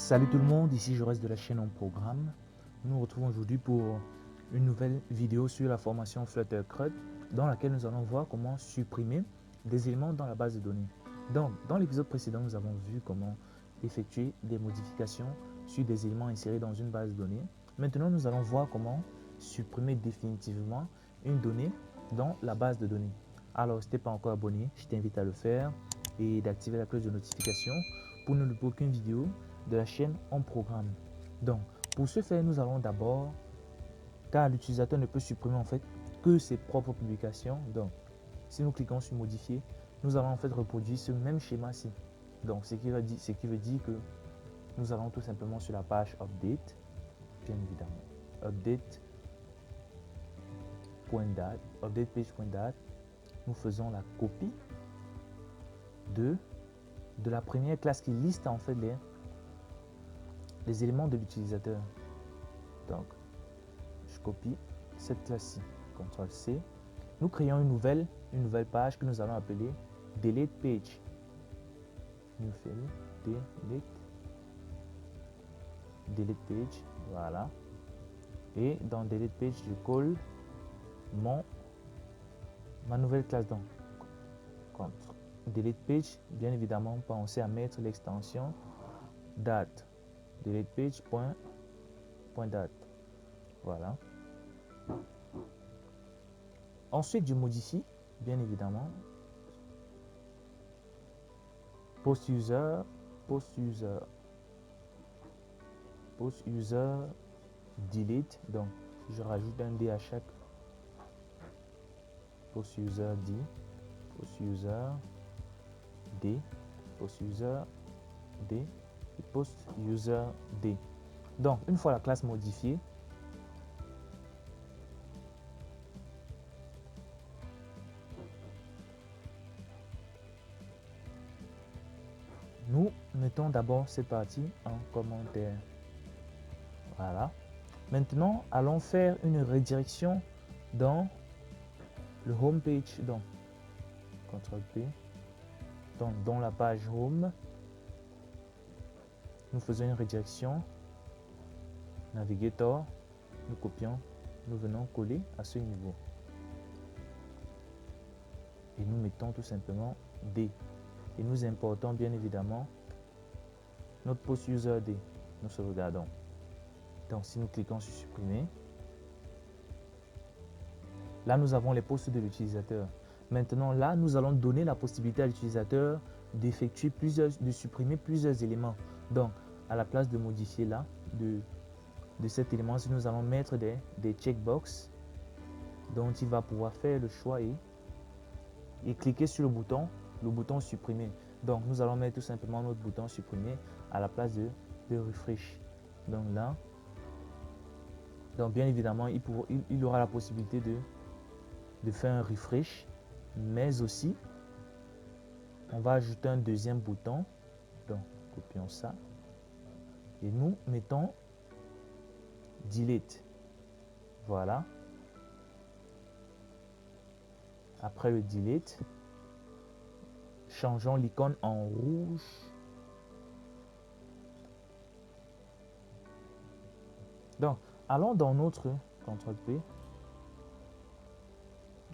Salut tout le monde, ici je reste de la chaîne en programme. Nous nous retrouvons aujourd'hui pour une nouvelle vidéo sur la formation Flutter CRUD dans laquelle nous allons voir comment supprimer des éléments dans la base de données. Donc, dans l'épisode précédent, nous avons vu comment effectuer des modifications sur des éléments insérés dans une base de données. Maintenant, nous allons voir comment supprimer définitivement une donnée dans la base de données. Alors, si tu n'es pas encore abonné, je t'invite à le faire et d'activer la cloche de notification pour ne louper aucune vidéo de la chaîne en programme. Donc, pour ce faire, nous allons d'abord, car l'utilisateur ne peut supprimer en fait que ses propres publications. Donc, si nous cliquons sur modifier, nous allons en fait reproduire ce même schéma-ci. Donc, ce qui veut dire que nous allons tout simplement sur la page update, bien évidemment, update.date, update page.date. Nous faisons la copie de la première classe qui liste en fait les éléments de l'utilisateur. Donc, je copie cette classe-ci, CTRL-C. Nous créons une nouvelle page que nous allons appeler delete page. Nous faisons delete page, voilà. Et dans delete page, je colle ma nouvelle classe. Donc, contre delete page, bien évidemment, pensez à mettre l'extension date. Delete page point date. Voilà. Ensuite, je modifie, bien évidemment, post user delete. Donc, je rajoute un D à chaque post user D, post user D, post user D et post user D. Donc, une fois la classe modifiée, nous mettons d'abord cette partie en commentaire. Voilà. Maintenant, allons faire une redirection dans le home page. Donc, CTRL P. Donc, dans la page home, nous faisons une redirection. Navigator, nous copions, nous venons coller à ce niveau. Et nous mettons tout simplement D. Et nous importons bien évidemment notre post user D. Nous sauvegardons. Donc, si nous cliquons sur supprimer, là, nous avons les postes de l'utilisateur. Maintenant, là, nous allons donner la possibilité à l'utilisateur de supprimer plusieurs éléments. Donc, à la place de modifier là, de cet élément, si nous allons mettre des checkbox dont il va pouvoir faire le choix et cliquer sur le bouton supprimer. Donc, nous allons mettre tout simplement notre bouton supprimer à la place de refresh. Donc là, donc bien évidemment, il aura la possibilité de faire un refresh, mais aussi, on va ajouter un deuxième bouton. Donc, copions ça et nous mettons delete. Voilà. Après le delete, changeons l'icône en rouge. Donc, allons dans notre CTRL P,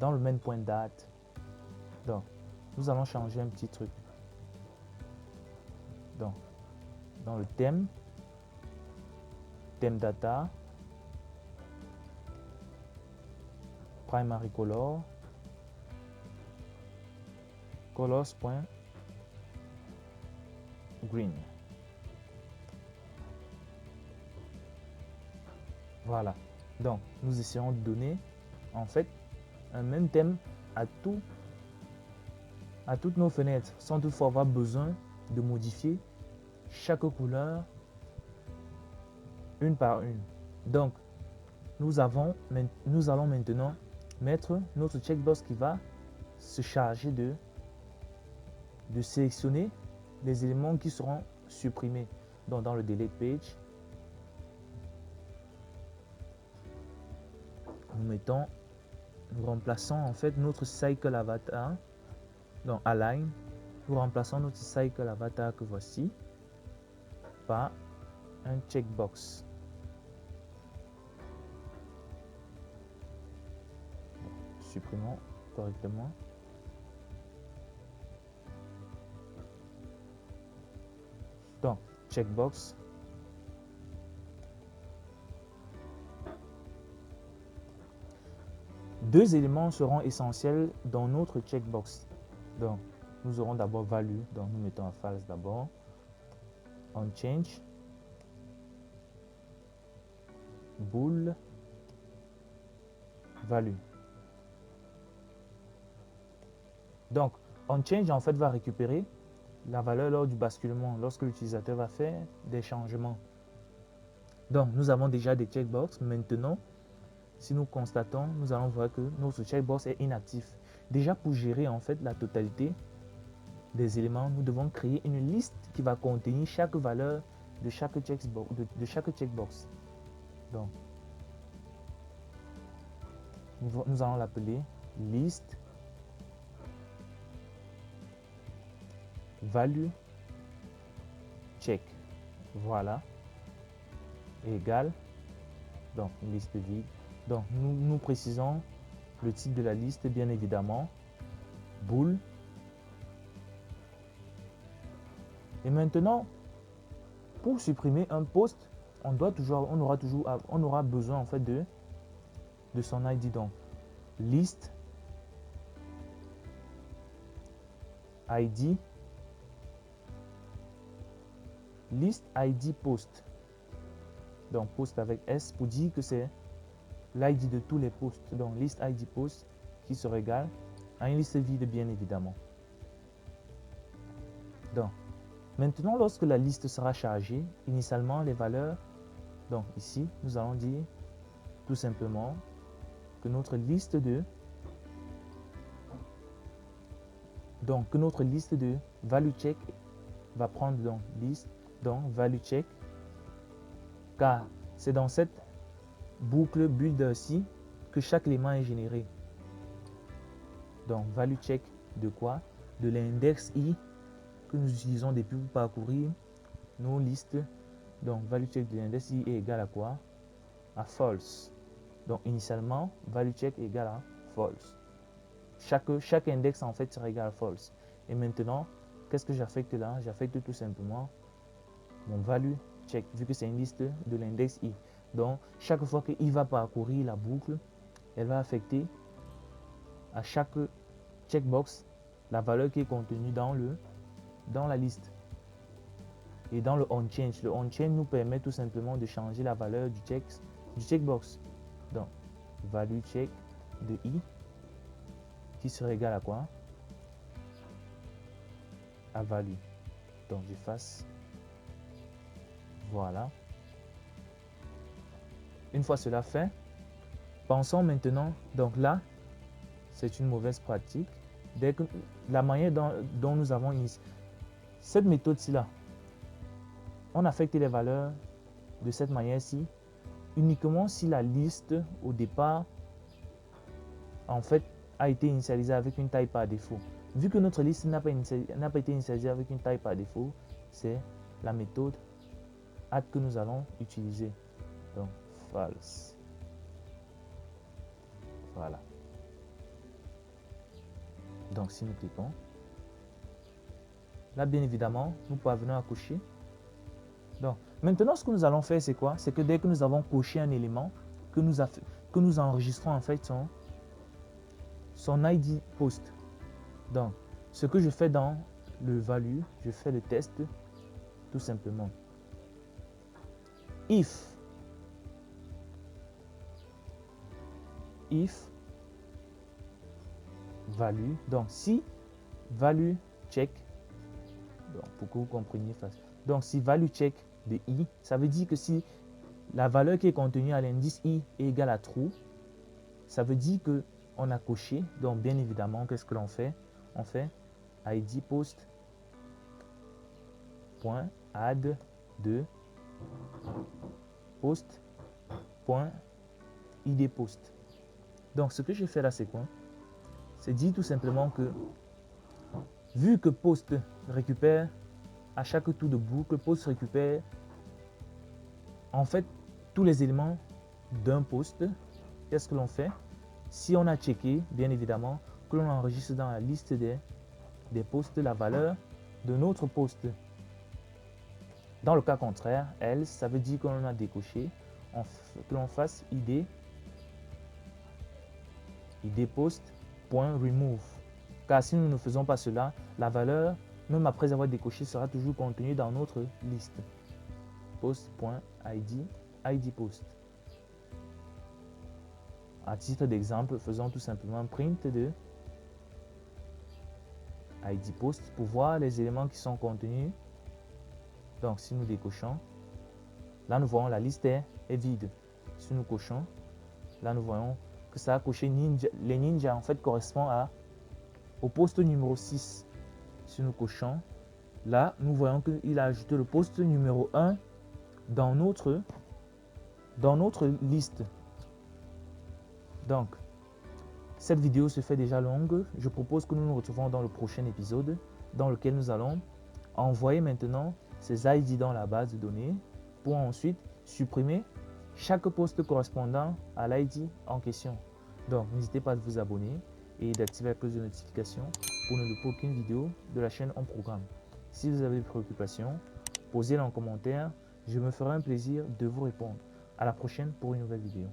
dans le main.date. Donc, nous allons changer un petit truc. Donc, dans le thème data, primary color, colors.green. Voilà. Donc, nous essayons de donner en fait un même thème à toutes nos fenêtres sans toutefois avoir besoin de modifier chaque couleur une par une. Donc, nous allons maintenant mettre notre checkbox qui va se charger de sélectionner les éléments qui seront supprimés. Donc, dans le delete page, nous remplaçons en fait notre cycle avatar. Donc, align, nous remplaçons notre cycle avatar que voici par un checkbox. Supprimons correctement. Donc, checkbox. Deux éléments seront essentiels dans notre checkbox. Donc, nous aurons d'abord value. Donc, nous mettons à false d'abord. On change. Bool. Value. Donc, on change en fait va récupérer la valeur lors du basculement, lorsque l'utilisateur va faire des changements. Donc, nous avons déjà des checkbox. Maintenant, si nous constatons, nous allons voir que notre checkbox est inactif. Déjà, pour gérer en fait la totalité des éléments, nous devons créer une liste qui va contenir chaque valeur de chaque checkbox. Donc, nous allons l'appeler liste value check. Voilà. Égal. Donc, une liste vide. Donc, nous précisons le type de la liste, bien évidemment. Bool. Et maintenant, pour supprimer un post, on aura besoin en fait de son ID. Donc, list ID post. Donc, post avec S pour dire que c'est l'ID de tous les posts. Donc, list ID post qui sera égal à une liste vide, bien évidemment. Donc, maintenant, lorsque la liste sera chargée, initialement, les valeurs, donc ici, nous allons dire tout simplement que notre liste de value check va prendre donc liste, donc value check, car c'est dans cette boucle builder-ci que chaque élément est généré. Donc, value check de quoi? De l'index i que nous utilisons depuis pour parcourir nos listes. Donc, value check de l'index i est égal à quoi? À false. Donc, initialement, value check est égal à false. Chaque index en fait sera égal à false. Et maintenant, qu'est-ce que j'affecte là? J'affecte tout simplement mon value check, vu que c'est une liste de l'index i. Donc, chaque fois qu'il va parcourir la boucle, elle va affecter à chaque checkbox la valeur qui est contenue dans la liste. Et dans le onChange, le onChange nous permet tout simplement de changer la valeur du checkbox. Donc, value check de i qui serait égal à quoi? À value. Donc, j'efface. Voilà. Une fois cela fait, pensons maintenant, donc là, c'est une mauvaise pratique. Dès que la manière dont nous avons initié cette méthode-ci là, on affecte les valeurs de cette manière-ci uniquement si la liste au départ en fait a été initialisée avec une taille par défaut. Vu que notre liste n'a pas été initialisée avec une taille par défaut, c'est la méthode add que nous allons utiliser. Donc false. Voilà. Donc si nous cliquons, là bien évidemment nous parvenons à cocher. Donc maintenant ce que nous allons faire c'est quoi? C'est que dès que nous avons coché un élément, que nous enregistrons en fait son ID post. Donc ce que je fais dans le value, je fais le test tout simplement. If value, donc si value check, donc pour que vous compreniez facile. Donc si value check de i, ça veut dire que si la valeur qui est contenue à l'indice i est égale à true, ça veut dire que on a coché. Donc bien évidemment, qu'est-ce que l'on fait? On fait id post point add de post point id post. Donc ce que j'ai fait là c'est quoi? C'est dit tout simplement que vu que post récupère à chaque tour de boucle, post récupère En fait, tous les éléments d'un post, qu'est-ce que l'on fait? Si on a checké, bien évidemment, que l'on enregistre dans la liste des posts la valeur de notre post. Dans le cas contraire, else, ça veut dire que l'on a décoché, que l'on fasse id post.remove. Car si nous ne faisons pas cela, la valeur, même après avoir décoché, sera toujours contenue dans notre liste. Post.id, id post. À titre d'exemple, faisons tout simplement print de id post pour voir les éléments qui sont contenus. Donc si nous décochons, là nous voyons la liste est vide. Si nous cochons, là nous voyons que ça a coché ninja. Les ninjas en fait correspond au poste numéro 6. Si nous cochons, là nous voyons qu'il a ajouté le poste numéro 1 dans notre liste. Donc, cette vidéo se fait déjà longue. Je propose que nous nous retrouvons dans le prochain épisode dans lequel nous allons envoyer maintenant ces ID dans la base de données pour ensuite supprimer chaque poste correspondant à l'ID en question. Donc, n'hésitez pas à vous abonner et d'activer la cloche de notification pour ne louper aucune vidéo de la chaîne en programme. Si vous avez des préoccupations, posez-les en commentaire. Je me ferai un plaisir de vous répondre. À la prochaine pour une nouvelle vidéo.